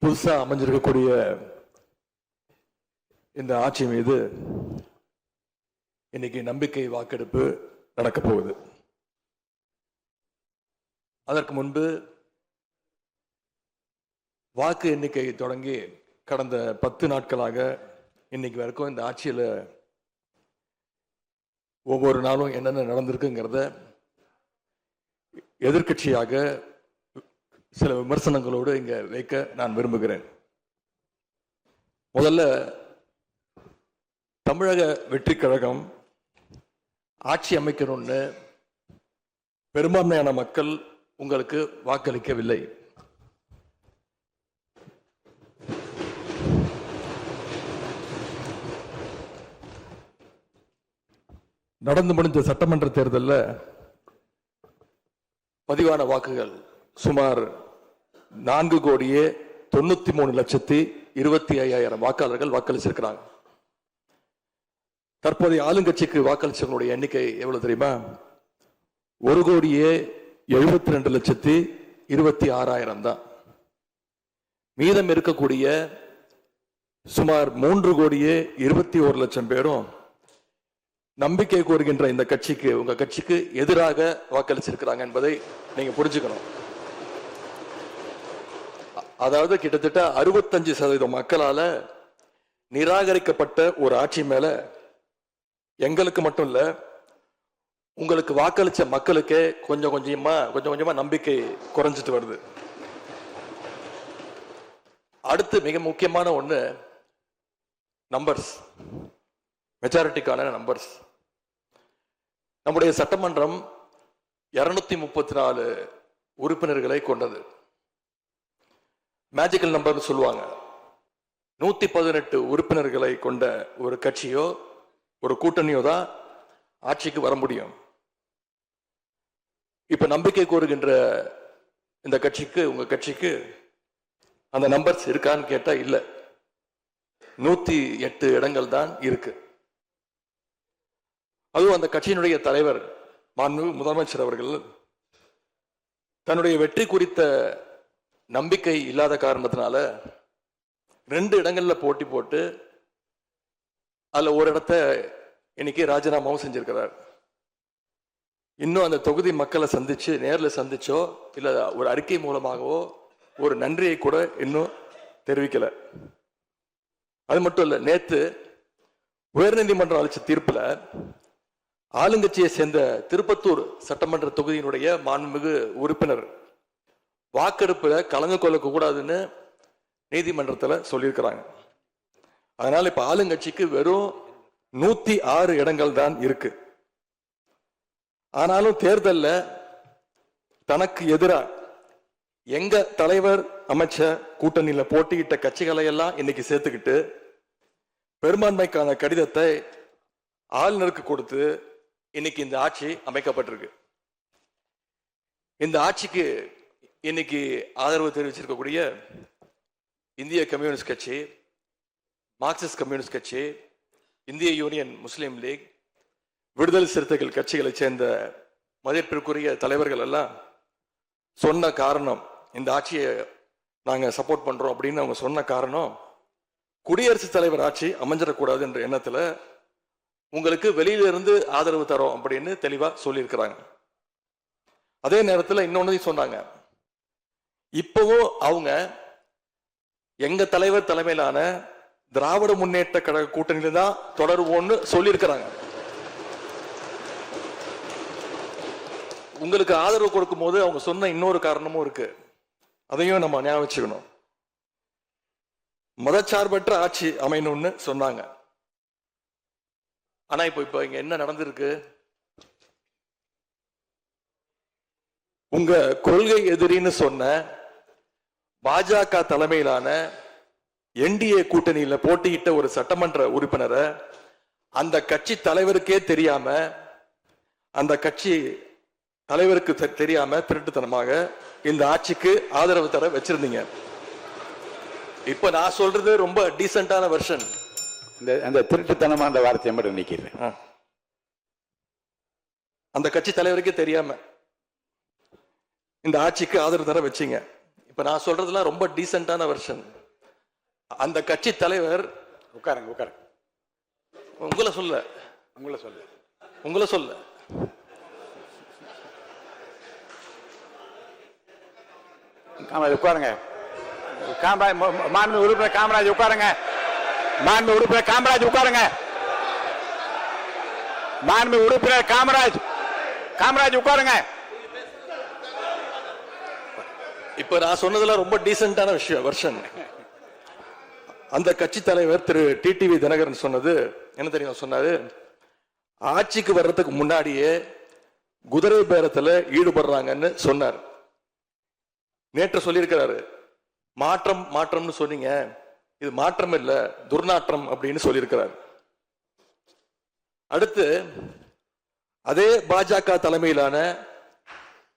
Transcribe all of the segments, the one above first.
புதுசா அமைஞ்சிருக்கக்கூடிய இந்த ஆட்சி மீது இன்னைக்கு நம்பிக்கை வாக்கெடுப்பு நடக்க போகுது. அதற்கு முன்பு வாக்கு எண்ணிக்கை தொடங்கி கடந்த 10 நாட்களாக இன்னைக்கு வரைக்கும் இந்த ஆட்சியில் ஒவ்வொரு நாளும் என்னென்ன நடந்திருக்குங்கிறத எதிர்க்கட்சியாக சில விமர்சனங்களோடு இங்க வைக்க நான் விரும்புகிறேன். முதல்ல தமிழக வெற்றி கழகம் ஆட்சி அமைக்கணும்னு பெரும்பான்மையான மக்கள் உங்களுக்கு வாக்களிக்கவில்லை. நடந்து முடிந்த சட்டமன்ற தேர்தலில் பதிவான வாக்குகள் சுமார் 4,93,25,000 வாக்காளர்கள் வாக்களிச்சிருக்கிறாங்க. தற்போதைய ஆளுங்கட்சிக்கு வாக்களிச்சவங்களுடைய எண்ணிக்கை எவ்வளவு தெரியுமா? 1,72,26,000 தான். மீதம் இருக்கக்கூடிய சுமார் 3,21,00,000 பேரும் நம்பிக்கை கோருகின்ற இந்த கட்சிக்கு, உங்க கட்சிக்கு எதிராக வாக்களிச்சிருக்கிறாங்க என்பதை நீங்க புரிஞ்சுக்கணும். அதாவது கிட்டத்தட்ட 65% மக்களால நிராகரிக்கப்பட்ட ஒரு ஆட்சி மேல எங்களுக்கு மட்டும் இல்ல, உங்களுக்கு வாக்களிச்ச மக்களுக்கே கொஞ்சம் கொஞ்சமா நம்பிக்கை குறைஞ்சிட்டு வருது. அடுத்து மிக முக்கியமான ஒண்ணு நம்பர்ஸ், மெஜாரிட்டிக்கான நம்பர்ஸ். நம்முடைய சட்டமன்றம் 234 உறுப்பினர்களை கொண்டது. மேஜிக்கல் நம்பர்னு சொல்லுவாங்க. 118 உறுப்பினர்களை கொண்ட ஒரு கட்சியோ ஒரு கூட்டணியோ தான் ஆட்சிக்கு வர முடியும். இப்ப நம்பிக்கை கோருகின்ற இந்த கட்சிக்கு, உங்க கட்சிக்கு அந்த நம்பர்ஸ் இருக்கான்னு கேட்டா இல்ல. 108 இடங்கள் தான் இருக்கு. அதுவும் அந்த கட்சியினுடைய தலைவர் மாண்புமிகு முதலமைச்சர் அவர்கள் தன்னுடைய வெற்றி குறித்த நம்பிக்கை இல்லாத காரணத்தினால 2 இடங்கள்ல போட்டி போட்டு அதுல ஒரு இடத்த இன்னைக்கு ராஜினாமாவும் செஞ்சிருக்கிறார். இன்னும் அந்த தொகுதி மக்களை சந்திச்சு, நேரில் சந்திச்சோ இல்ல ஒரு அறிக்கை மூலமாகவோ ஒரு நன்றியை கூட இன்னும் தெரிவிக்கல. அது மட்டும் இல்ல, நேத்து உயர்நீதிமன்றம் அளிச்ச தீர்ப்புல ஆளுங்கட்சியை சேர்ந்த திருப்பத்தூர் சட்டமன்ற தொகுதியினுடைய மாண்புமிகு உறுப்பினர் வாக்கெடுப்புல கலந்து கொள்ள கூடாதுன்னு நீதிமன்றத்தில் சொல்லியிருக்கிறாங்க. அதனால இப்ப ஆளுங்கட்சிக்கு வெறும் 106 இடங்கள் தான் இருக்கு. ஆனாலும் தேர்தல்ல தனக்கு எதிராக எங்க தலைவர் அமைச்ச கூட்டணியில போட்டியிட்ட கட்சிகளை எல்லாம் இன்னைக்கு சேர்த்துக்கிட்டு பெரும்பான்மைக்கான கடிதத்தை ஆளுநருக்கு கொடுத்து இன்னைக்கு இந்த ஆட்சி அமைக்கப்பட்டிருக்கு. இந்த ஆட்சிக்கு இன்னைக்கு ஆதரவு தெரிவிச்சிருக்கக்கூடிய இந்திய கம்யூனிஸ்ட் கட்சி, மார்க்சிஸ்ட் கம்யூனிஸ்ட் கட்சி, இந்திய யூனியன் முஸ்லீம் லீக், விடுதலை சிறுத்தைகள் கட்சிகளை சேர்ந்த மதிப்பிற்குரிய தலைவர்கள் எல்லாம் சொன்ன காரணம், இந்த ஆட்சியை நாங்க சப்போர்ட் பண்றோம் அப்படின்னு அவங்க சொன்ன காரணம், குடியரசுத் தலைவர் ஆட்சி அமைஞ்சிடக்கூடாது என்ற எண்ணத்துல உங்களுக்கு வெளியில இருந்து ஆதரவு தரோம் அப்படின்னு தெளிவா சொல்லியிருக்கிறாங்க. அதே நேரத்தில் இன்னொன்னு சொன்னாங்க, இப்பவும் அவங்க எங்க தலைவர் தலைமையிலான திராவிட முன்னேற்ற கழக கூட்டணியில தான் தொடருவோம்னு சொல்லியிருக்கிறாங்க. உங்களுக்கு ஆதரவு கொடுக்கும் போது அவங்க சொன்ன இன்னொரு காரணமும் இருக்கு, அதையும் நம்ம ஞாபகம் வச்சுக்கணும். மதச்சார்பற்ற ஆட்சி அமையணும்னு சொன்னாங்க. ஆனா இப்ப இங்க என்ன நடந்திருக்கு? உங்க கொள்கை எதிரின்னு சொன்ன பாஜக தலைமையிலான என்டிஏ கூட்டணியில போட்டியிட்ட ஒரு சட்டமன்ற உறுப்பினரை அந்த கட்சி தலைவருக்கே தெரியாம, அந்த கட்சி தலைவருக்கு தெரியாம திருட்டுத்தனமாக இந்த ஆட்சிக்கு ஆதரவு தர வச்சிருந்தீங்க. இப்ப நான் சொல்றது ரொம்ப டீசென்டான வெர்ஷன். அந்த திருட்டுத்தனமான வார்த்தையை மட்டும் நிக்கிறேன். அந்த கட்சி தலைவருக்கே தெரியாம இந்த ஆட்சிக்கு ஆதரவு தர வச்சீங்க. இப்ப நான் சொல்றதுலாம் ரொம்ப டீசென்டான வெர்ஷன். அந்த கட்சி தலைவர் உட்காருங்க உட்காருங்க. உங்களை சொல்ல உங்களை சொல்ல காமராஜ் உட்காருங்க. மாண்பு உறுப்பினர் காமராஜ் உட்காருங்க. மாண்பு உறுப்பினர் காமராஜ் உட்காருங்க. மாண்பு உறுப்பினர் காமராஜ் உட்காருங்க. இப்ப நான் சொன்னதுல ரொம்ப டீசென்டான விஷயம் வெர்ஷன். அந்த கட்சி தலைவர் திரு டிடிவி தினகரன் சொன்னது என்ன தெரியும்? சொன்னாரு, ஆட்சிக்கு வர்றதுக்கு முன்னாடியே குதிரை பேரத்துல ஈடுபடுறாங்கன்னு சொன்னார். நேற்று சொல்லியிருக்கிறாரு, மாற்றம் மாற்றம்னு சொன்னீங்க, இது மாற்றம் இல்ல துர்நாற்றம் அப்படின்னு சொல்லியிருக்கிறார். அடுத்து அதே பாஜக தலைமையிலான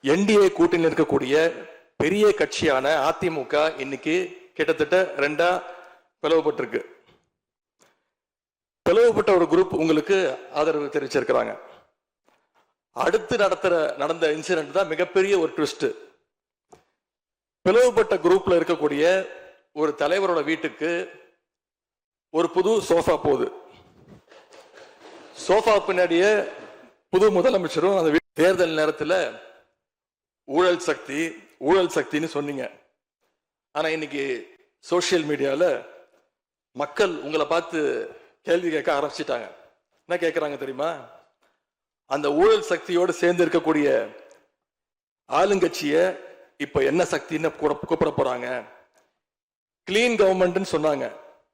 என்டிஏ கூட்டணியில் இருக்கக்கூடிய பெரிய கட்சியான அதிமுக இன்னைக்கு கிட்டத்தட்ட 2 பிளவுபட்டிருக்கு. பிளவுபட்ட ஒரு குரூப் உங்களுக்கு ஆதரவு தெரிவிச்சிருக்கிறாங்க. அடுத்து நடந்த இன்சிடென்ட் தான் மிகப்பெரிய ஒரு ட்விஸ்ட். பிளவுபட்ட குரூப்ல இருக்கக்கூடிய ஒரு தலைவரோட வீட்டுக்கு ஒரு புது சோஃபா போகுது. சோஃபா பின்னாடியே புது முதலமைச்சரும் அந்த தேர்தல் நேரத்தில் ஊழல் சக்தின்னு சொன்னீங்க. ஆனா இன்னைக்கு சோசியல் மீடியால மக்கள் உங்களை பார்த்து கேள்வி கேட்க ஆரம்பிச்சிட்டாங்க. என்ன கேட்கிறாங்க தெரியுமா? அந்த ஊழல் சக்தியோடு சேர்ந்து இருக்கக்கூடிய ஆளுங்கட்சிய இப்ப என்ன சக்தின்னு கூப்பிட போறாங்க. கிளீன் கவர்மெண்ட் சொன்னாங்க.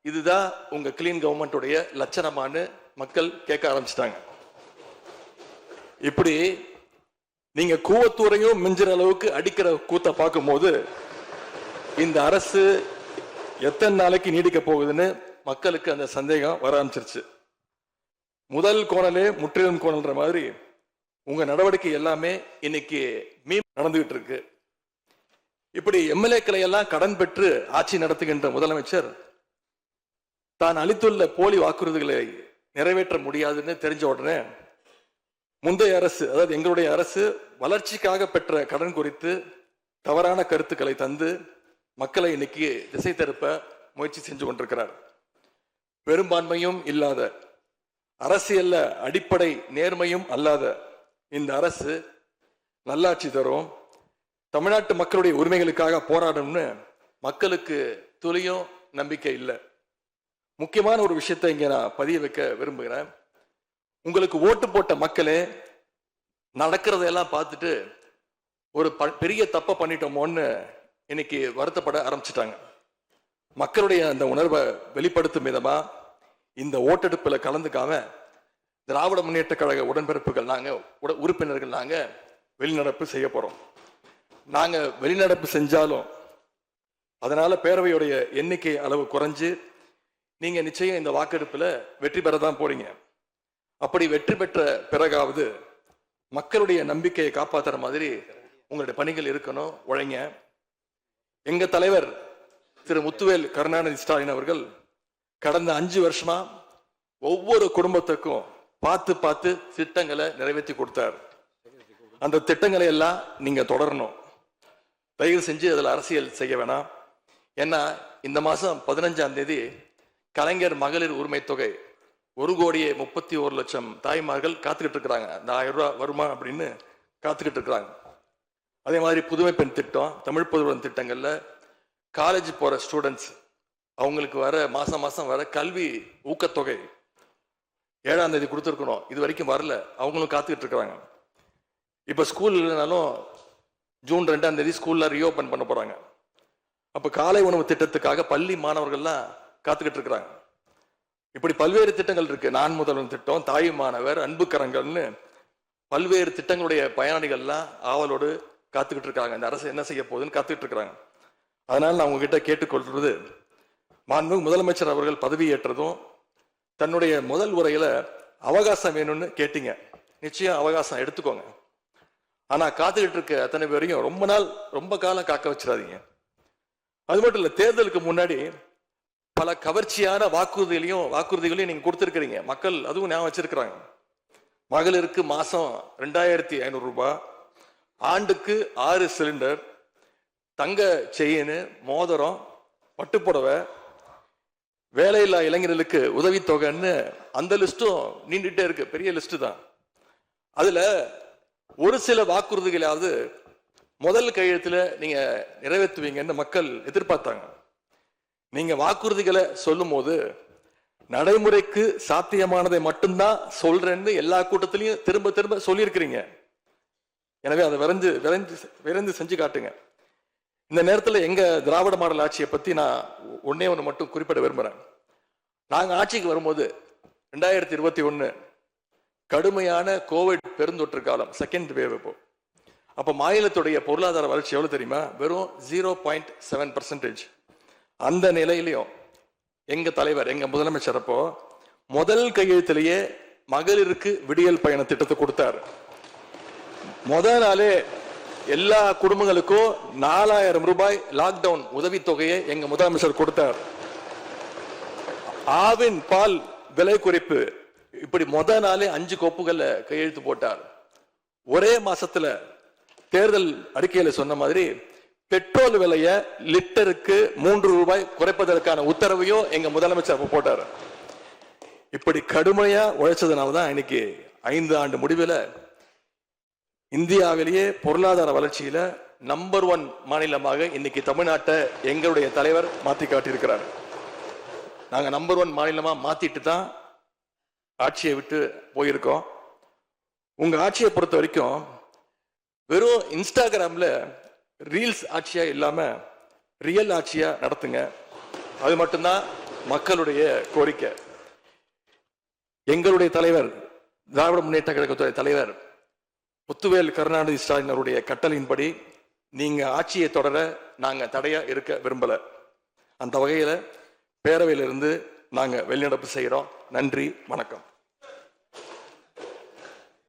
இதுதான் உங்க கிளீன் கவர்மெண்டுடைய லட்சணமானு மக்கள் கேட்க ஆரம்பிச்சிட்டாங்க. இப்படி நீங்க கூவத்தூரையும் மிஞ்சுற அளவுக்கு அடிக்கிற கூத்த பார்க்கும் போது இந்த அரசு எத்தனை நாளைக்கு நீடிக்க போகுதுன்னு மக்களுக்கு அந்த சந்தேகம் வர ஆரம்பிச்சிருச்சு. முதல் கோணலே முற்றிலும் கோணல்ன்ற மாதிரி உங்க நடவடிக்கை எல்லாமே இன்னைக்கு நடந்துகிட்டு இருக்கு. இப்படி எம்எல்ஏக்களை எல்லாம் கடன் பெற்று ஆட்சி நடத்துகின்ற முதலமைச்சர் தான் அளித்துள்ள போலி வாக்குறுதிகளை நிறைவேற்ற முடியாதுன்னு தெரிஞ்ச உடனே முந்தைய அரசு, அதாவது எங்களுடைய அரசு, வளர்ச்சிக்காக பெற்ற கடன் குறித்து தவறான கருத்துக்களை தந்து மக்களை இன்னைக்கு திசை திருப்ப முயற்சி செஞ்சு கொண்டிருக்கிறார். பெரும்பான்மையும் இல்லாத, அரசியல்ல அடிப்படை நேர்மையும் அல்லாத இந்த அரசு நல்லாட்சி தரும், தமிழ்நாட்டு மக்களுடைய உரிமைகளுக்காக போராடும்னு மக்களுக்கு துளியும் நம்பிக்கை இல்லை. முக்கியமான ஒரு விஷயத்தை இங்க நான் பதிய வைக்க விரும்புகிறேன். உங்களுக்கு ஓட்டு போட்ட மக்களே நடக்கிறதெல்லாம் பார்த்துட்டு ஒரு பெரிய தப்பை பண்ணிட்டோமோன்னு இன்னைக்கு வருத்தப்பட ஆரம்பிச்சிட்டாங்க. மக்களுடைய அந்த உணர்வை வெளிப்படுத்தும் விதமா இந்த ஓட்டெடுப்பில் கலந்துக்காம திராவிட முன்னேற்ற கழக உடன்பிறப்புகள் உறுப்பினர்கள் நாங்க வெளிநடப்பு செய்ய போறோம். நாங்க வெளிநடப்பு செஞ்சாலும் அதனால பேரவையுடைய எண்ணிக்கை அளவு குறைஞ்சு நீங்க நிச்சயம் இந்த வாக்கெடுப்புல வெற்றி பெறதான் போறீங்க. அப்படி வெற்றி பெற்ற பிறகாவது மக்களுடைய நம்பிக்கையை காப்பாற்றுற மாதிரி உங்களுடைய பணிகள் இருக்கணும், உழைங்க. எங்க தலைவர் திரு முத்துவேல் கருணாநிதி ஸ்டாலின் அவர்கள் கடந்த 5 வருஷமா ஒவ்வொரு குடும்பத்துக்கும் பார்த்து திட்டங்களை நிறைவேற்றி கொடுத்தார். அந்த திட்டங்களை எல்லாம் நீங்க தொடரணும். தயவு செஞ்சு அதில் அரசியல் செய்ய வேணாம். ஏன்னா இந்த மாசம் 15ஆம் தேதி கலைஞர் மகளிர் உரிமை தொகை 1,31,00,000 தாய்மார்கள் காத்துக்கிட்டு இருக்கிறாங்க. அந்த 1000 ரூபாய் வருமா அப்படின்னு காத்துக்கிட்டு இருக்கிறாங்க. அதே மாதிரி புதுமை பெண் திட்டம், தமிழ் புதுவன் திட்டங்கள்ல காலேஜ் போற ஸ்டூடெண்ட்ஸ் அவங்களுக்கு வர மாசம் வர கல்வி ஊக்கத்தொகை 7ஆம் தேதி கொடுத்துருக்கணும், இது வரைக்கும் வரல, அவங்களும் காத்துக்கிட்டு இருக்கிறாங்க. இப்ப ஸ்கூல் இல்லைனாலும் ஜூன் 2ஆம் தேதி ஸ்கூல்ல ரீஓபன் பண்ண போறாங்க. அப்ப காலை உணவு திட்டத்துக்காக பள்ளி மாணவர்கள்லாம் காத்துக்கிட்டு இருக்கிறாங்க. இப்படி பல்வேறு திட்டங்கள் இருக்கு. நான் முதல்வன் திட்டம், தாய் மாணவர், அன்பு கரங்கள்னு பல்வேறு திட்டங்களுடைய பயனாளிகள்லாம் ஆவலோடு காத்துக்கிட்டு இருக்காங்க. இந்த அரசு என்ன செய்ய போகுதுன்னு காத்துக்கிட்டு இருக்கிறாங்க. அதனால நான் உங்ககிட்ட கேட்டுக்கொள்றது, மாண்புமிகு முதலமைச்சர் அவர்கள் பதவியேற்றதும் தன்னுடைய முதல் உரையில அவகாசம் வேணும்னு கேட்டீங்க. நிச்சயம் அவகாசம் எடுத்துக்கோங்க. ஆனா காத்துக்கிட்டு இருக்க அத்தனை பேரையும் ரொம்ப காலம் காக்க வச்சிடாதீங்க. அது மட்டும் இல்ல, தேர்தலுக்கு முன்னாடி பல கவர்ச்சியான வாக்குறுதிகளையும் நீங்க கொடுத்திருக்கிறீங்க. மக்கள் அதுவும் ஞாபகம் வச்சிருக்கிறாங்க. மகளிருக்கு மாசம் 2,500 ரூபாய், ஆண்டுக்கு 6 சிலிண்டர், தங்க செயின், மோதிரம், பட்டுப்புடவை, வேலையில்லா இளைஞர்களுக்கு உதவித்தொகைன்னு அந்த லிஸ்டும் நீண்டுட்டே இருக்கு. பெரிய லிஸ்ட் தான். அதுல ஒரு சில வாக்குறுதிகளாவது முதல் கையெழுத்துல நீங்க நிறைவேற்றுவீங்கன்னு மக்கள் எதிர்பார்த்தாங்க. நீங்க வாக்குறுதிகளை சொல்லும் போது நடைமுறைக்கு சாத்தியமானதை மட்டும்தான் சொல்றேன்னு எல்லா கூட்டத்திலையும் திரும்ப திரும்ப சொல்லியிருக்கிறீங்க. எனவே அதை விரைந்து செஞ்சு காட்டுங்க. இந்த நேரத்தில் எங்க திராவிட மாடல் ஆட்சியை பத்தி நான் ஒன்னே ஒன்று மட்டும் குறிப்பிட விரும்புறேன். நாங்க ஆட்சிக்கு வரும்போது 2021 கடுமையான கோவிட் பெருந்தொற்று காலம், செகண்ட் வேவ். அப்போ மாநிலத்துடைய பொருளாதார வளர்ச்சி எவ்வளவு தெரியுமா? வெறும் 0.7%. அந்த நிலையிலையும் எங்க தலைவர், எங்க முதலமைச்சர் அப்போ முதல் கையெழுத்திலேயே மகளிருக்கு விடியல் பயண திட்டத்தை கொடுத்தார். முதல் நாளே எல்லா குடும்பங்களுக்கும் 4000 ரூபாய் லாக்டவுன் உதவித்தொகையை எங்க முதலமைச்சர் கொடுத்தார். ஆவின் பால் விலை குறைப்பு, இப்படி முதல் நாளே 5 கோப்புகள்ல கையெழுத்து போட்டார். ஒரே மாசத்துல தேர்தல் அறிக்கையில சொன்ன மாதிரி பெட்ரோல் விலைய லிட்டருக்கு 3 ரூபாய் குறைப்பதற்கான உத்தரவையும் எங்க முதலமைச்சர் போட்டார். இப்படி கடுமையா உழைச்சதுனாலதான் இன்னைக்கு 5 ஆண்டு முடிவில் இந்தியாவிலேயே பொருளாதார வளர்ச்சியில நம்பர் 1 மாநிலமாக இன்னைக்கு தமிழ்நாட்டை எங்களுடைய தலைவர் மாத்தி காட்டியிருக்கிறார். நாங்க நம்பர் 1 மாநிலமா மாத்திட்டு தான் ஆட்சியை விட்டு போயிருக்கோம். உங்க ஆட்சியை பொறுத்த வரைக்கும் வெறும் இன்ஸ்டாகிராம்ல ரீல்ஸ் ஆட்சியா இல்லாம ரியல் ஆட்சியா நடத்துங்க. அது மட்டும்தான் மக்களுடைய கோரிக்கை. எங்களுடைய தலைவர், திராவிட முன்னேற்ற கழகத்துடைய தலைவர் முத்துவேல் கருணாநிதி ஸ்டாலின் அவருடைய கட்டளையின்படி நீங்க ஆட்சியை தொடர நாங்க தடையா இருக்க விரும்பல. அந்த வகையில பேரவையிலிருந்து நாங்க வெளிநடப்பு செய்கிறோம். நன்றி, வணக்கம்.